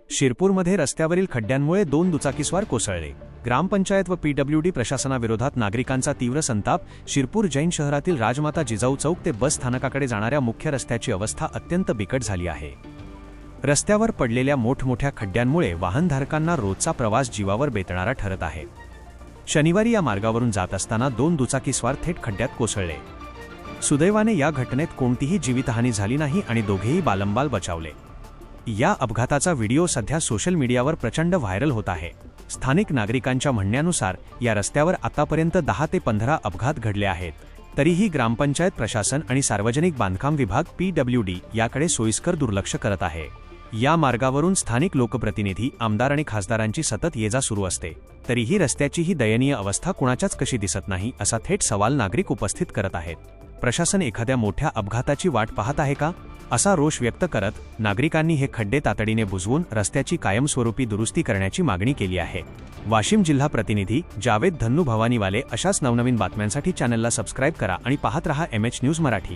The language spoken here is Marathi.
शिरपूरमध्ये रस्त्यावरील खड्ड्यांमुळे 2 दुचाकीस्वार कोसळले. ग्रामपंचायत व पीडब्ल्यूडी प्रशासनाविरोधात नागरिकांचा तीव्र संताप. शिरपूर जैन शहरातील राजमाता जिजाऊ चौक ते बस स्थानकाकडे जाणाऱ्या मुख्य रस्त्याची अवस्था अत्यंत बिकट झाली आहे. रस्त्यावर पडलेल्या मोठमोठ्या खड्ड्यांमुळे वाहनधारकांना रोजचा प्रवास जीवावर बेतणारा ठरत आहे. शनिवारी या मार्गावरून जात असताना 2 दुचाकीस्वार थेट खड्ड्यात कोसळले. सुदैवाने या घटनेत कोणतीही जीवितहानी झाली नाही आणि दोघेही बालंबाल बचावले. या अपघाताचा व्हिडिओ सध्या सोशल मीडियावर प्रचंड व्हायरल होत आहे. स्थानिक नागरिकांच्या म्हणण्यानुसार या रस्त्यावर आतापर्यंत 10 ते 15 अपघात घडले आहेत. तरीही ग्रामपंचायत प्रशासन आणि सार्वजनिक बांधकाम विभाग पीडब्ल्यूडी याकडे सोयीस्कर दुर्लक्ष करत आहे. या मार्गावरून स्थानिक लोकप्रतिनिधी, आमदार आणि खासदारांची सतत ये-जा सुरू असते. तरीही रस्त्याची ही दयनीय अवस्था कुणाच्याच कशी दिसत नाही, असा थेट सवाल नागरिक उपस्थित करत आहेत. प्रशासन एखाद्या मोठ्या अपघाताची वाट पाहत आहे का, असा रोष व्यक्त करत नागरिकांनी हे खड्डे तातडीने बुजवून रस्त्याची कायमस्वरूपी दुरुस्ती करण्याची मागणी केली आहे. वाशिम जिल्हा प्रतिनिधी जावेद धन्नू भवानीवाले. अशाच नवनवीन बातम्यांसाठी चॅनलला सबस्क्राईब करा आणि पाहत रहा MH न्यूज मराठी.